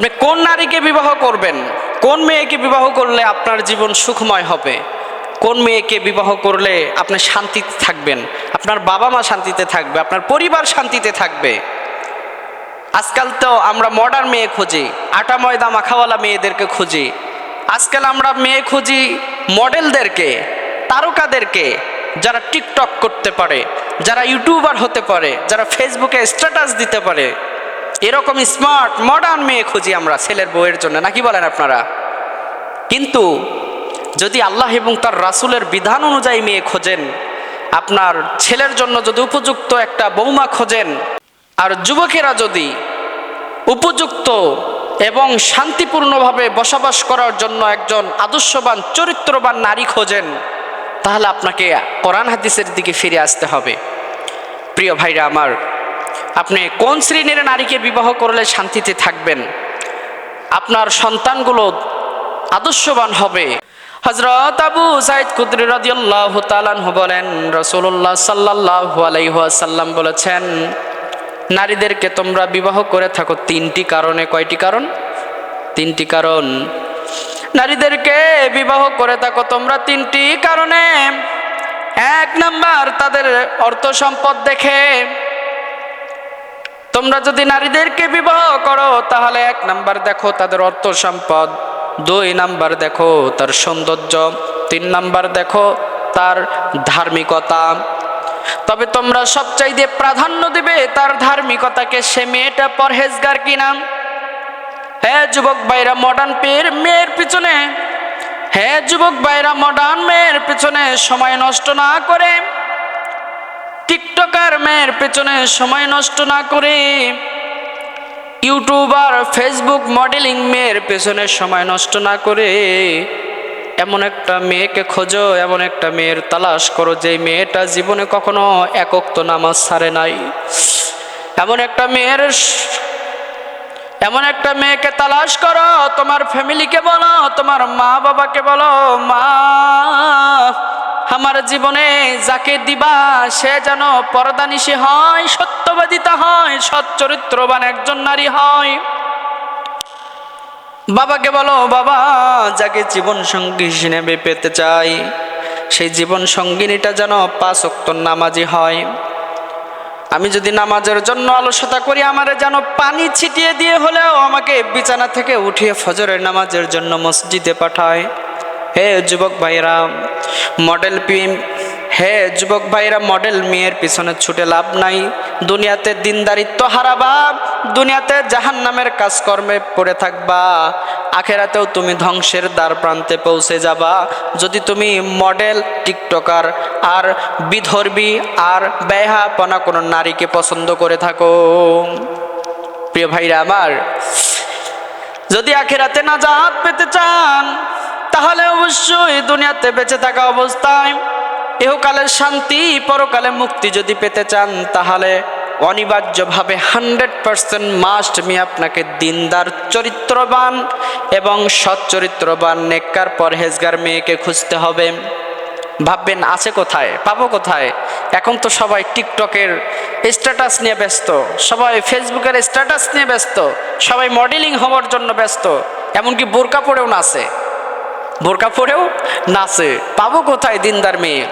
আপনি কোন নারীকে বিবাহ করবেন, কোন মেয়েকে বিবাহ করলে আপনার জীবন সুখময় হবে, কোন মেয়েকে বিবাহ করলে আপনি শান্তিতে থাকবেন, আপনার বাবা মা শান্তিতে থাকবে, আপনার পরিবার শান্তিতে থাকবে। আজকাল তো আমরা মডার্ন মেয়ে খুঁজি, আটা ময়দা মাখাওয়ালা মেয়েদেরকে খুঁজি। আজকাল আমরা মেয়ে খুঁজি মডেলদেরকে, তারকাদেরকে, যারা টিকটক করতে পারে, যারা ইউটিউবার হতে পারে, যারা ফেসবুকে স্ট্যাটাস দিতে পারে। এরকম স্মার্ট মডার্ন মেয়ে খুঁজি আমরা ছেলের বউয়ের জন্য, নাকি বলেন আপনারা? কিন্তু যদি আল্লাহ এবং তার রাসূলের বিধান অনুযায়ী মেয়ে খোঁজেন, আপনার ছেলের জন্য যদি উপযুক্ত একটা বৌমা খোঁজেন, আর যুবকেরা যদি উপযুক্ত এবং শান্তিপূর্ণভাবে বসবাস করার জন্য একজন আদর্শবান চরিত্রবান নারী খোঁজেন, তাহলে আপনাকে কোরআন হাদিসের দিকে ফিরে আসতে হবে। প্রিয় ভাইরা আমার, আপনি কোন শ্রেণীর নারীকে বিবাহ করলে শান্তিতে থাকবেন, আপনার সন্তানগুলো আদর্শবান হবে। হযরত আবু সাঈদ খুদরি রাদিয়াল্লাহু তাআলা আনহু বলেন, রাসূলুল্লাহ সাল্লাল্লাহু আলাইহি ওয়াসাল্লাম বলেছেন, নারীদেরকে তোমরা বিবাহ করে থাকো তিনটি কারণে। কয়টি কারণ? তিনটি কারণ। নারীদেরকে বিবাহ করে থাকো তোমরা তিনটি কারণে। এক নাম্বার, তাদের অর্থ সম্পদ দেখে। তোমরা যদি নারীদেরকে বিবাহ করো তাহলে এক নাম্বার দেখো তাদের অর্থ সম্পদ, দুই নাম্বার দেখো তার সৌন্দর্য, তিন নাম্বার দেখো তার ধার্মিকতা। তবে তোমরা সবচাইতে প্রাধান্য দিবে তার ধার্মিকতাকে। সে মেয়েটা পরহেজগার কিনা। হ্যাঁ যুবক ভাইরা, মডার্ন মেয়ের পিছনে, হ্যাঁ যুবক ভাইরা, মডার্ন মেয়ের পিছনে সময় নষ্ট না করে, টিকটকার মেয়ের পেছনে সময় নষ্ট না করে, ইউটিউবার ফেসবুক মডেলিং মেয়ের পেছনে সময় নষ্ট না করে এমন একটা মেয়েকে খোঁজো, এমন একটা মেয়ের তালাশ করো যে মেয়েটা জীবনে কখনো এক ওয়াক্ত নামাজ ছাড়ে নাই। এমন একটা মেয়েকে তালাশ করো। তোমার ফ্যামিলিকে বলো, তোমার মা বাবাকে বলো, মা আমার জীবনে যাকে দিবা সে যেন পরদানিশী হয়, সত্যবাদিতা হয়, সৎ চরিত্রবান একজন নারী হয়। বাবাকে বলো, বাবা যাকে জীবন সঙ্গী হিসেবে পেতে চাই সেই জীবন সঙ্গিনীটা যেন 5 ওয়াক্ত নামাজি হয়। আমি যদি নামাজের জন্য অলসতা করি, আমারে যেন পানি ছিটিয়ে দিয়ে হলেও আমাকে বিছানা থেকে উঠিয়ে ফজরের নামাজের জন্য মসজিদে পাঠায়। হে যুবক ভাইরা, যুবক ভাইরা, মডেল মেয়ের পিছনে ছুটে লাভ নাই। দুনিয়াতে দিনদারিত্ব হারাবা, দুনিয়াতে জাহান্নামের কাজকর্মে পড়ে থাকবা, আখেরাতেও তুমি ধ্বংসের দ্বার প্রান্তে পৌঁছে যাবা যদি তুমি মডেল, টিকটকার আর বিধর্মী আর বেহায়াপনা কোনো নারীকে পছন্দ করে থাকো। প্রিয় ভাইরা আমার, যদি আখেরাতে নাজাত পেতে চান তাহলে অবশ্যই দুনিয়াতে বেঁচে থাকা অবস্থায় ইহকালের শান্তি, পরকালে মুক্তি যদি পেতে চান তাহলে অনিবার্যভাবে 100% মাস্ট মি আপনাকে দিনদার, চরিত্রবান এবং সৎ চরিত্রবান, নেককার, পরহেজগার মেয়েকে খুঁজতে হবে। ভাববেন আছে কোথায়, পাবো কোথায়? এখন তো সবাই টিকটকের স্ট্যাটাস নিয়ে ব্যস্ত, সবাই ফেসবুকের স্ট্যাটাস নিয়ে ব্যস্ত, সবাই মডেলিং হওয়ার জন্য ব্যস্ত, এমনকি বোরকা পরেও নাচে। পাবো কোথায় দিনদার মেয়ে?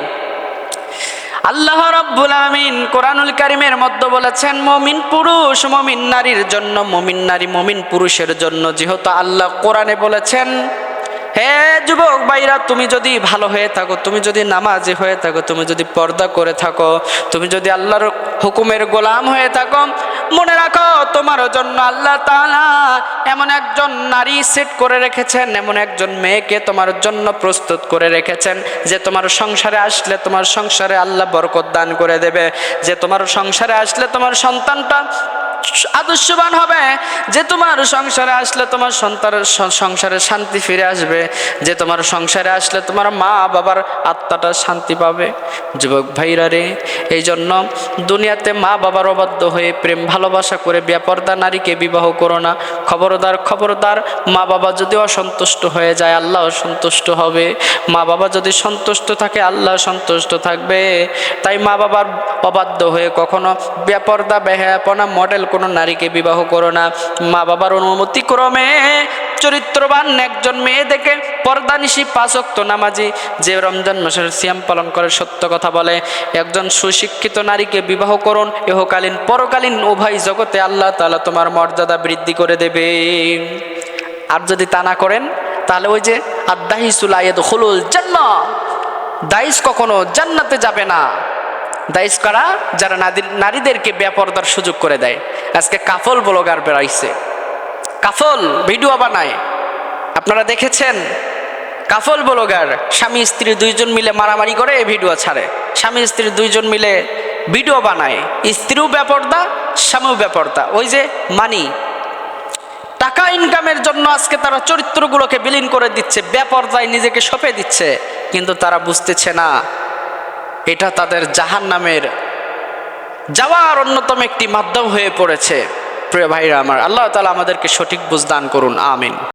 আল্লাহ রাব্বুল আমিন কোরআনুল কারীমের মধ্যে বলেছেন, মুমিন পুরুষ মুমিন নারীর জন্য, মুমিন নারী মুমিন পুরুষের জন্য। যেহেতু আল্লাহ কোরআনে বলেছেন, হে যুবক ভাইরা, তুমি যদি ভালো হয়ে থাকো, তুমি যদি নামাজি হয়ে থাকো, তুমি যদি পর্দা করে থাকো, তুমি যদি আল্লাহর হুকুমের গোলাম হয়ে থাকো, মনে রাখো তোমার জন্য আল্লাহ তাআলা এমন একজন নারী সেট করে রেখেছেন, এমন একজন মেয়েকে তোমার জন্য প্রস্তুত করে রেখেছেন যে তোমার সংসারে আসলে তোমার সংসারে আল্লাহ বরকত দান করে দেবে, যে তোমার সংসারে আসলে তোমার সন্তানটা আদর্শবান হবে, যে তোমার সংসারে আসলে তোমার সন্তানের সংসারে শান্তি ফিরে আসবে, যে তোমার সংসারে আসলে তোমার মা বাবার আত্মাটা শান্তি পাবে। যুবক ভাইরা রে, এই জন্য দুনিয়াতে মা বাবার অবাধ্য হয়ে প্রেম ভালোবাসা করে বেপরদা নারীকে বিবাহ করো না। খবরদার, মা বাবা যদি অসন্তুষ্ট হয়ে যায় আল্লাহ সন্তুষ্ট হবে, মা বাবা যদি সন্তুষ্ট থাকে আল্লাহ সন্তুষ্ট থাকবে। তাই মা বাবার অবাধ্য হয়ে কখনো বেপরদা, বেহায়াপনা, মডেল কোনো নারীকে বিবাহ করো না। মা বাবার অনুমতি ক্রমে চরিত্রবান একজন মেয়ে দেখে পর্দানিশী 5 ওয়াক্ত নামাজি, যে রমজান মাসের সিয়াম পালন করে, সত্য কথা বলে, একজন সুশিক্ষিত নারীকে বিবাহ করুন। ইহকালীন পরকালীন উভয় জগতে আল্লাহ তাআলা তোমার মর্যাদা বৃদ্ধি করে দেবে। আর যদি তা না করেন তাহলে ওই যে আদ-দাহিসু লা ইয়াদখুলুল জান্নাহ, দাইস কখনো জান্নাতে যাবে না। দাইস কারা? যারা নারীদেরকে বেপরদার সুযোগ করে দেয়। আজকে কাফল ব্লগার বেরাইছে, কাফল ভিডিও বানায়, আপনারা দেখেছেন? কাফল ব্লগার স্বামী স্ত্রী 2জন মিলে মারামারি করে এই ভিডিও ছাড়ে, স্বামী স্ত্রী 2জন মিলে ভিডিও বানায়, স্ত্রীও বেপরদা স্বামীও বেপরদা। ওই যে মানি, টাকা ইনকামের জন্য আজকে তারা চরিত্রগুলোকে বিলীন করে দিচ্ছে, বেপরদায় নিজেকে সঁপে দিচ্ছে, কিন্তু তারা বুঝতেছে না এটা তাদের জাহান্নামের যাওয়ার অন্যতম একটি মাধ্যম হয়ে পড়েছে। প্রিয় ভাইরা আমার, আল্লাহ তাআলা আমাদেরকে সঠিক বুঝ দান করুন, আমিন।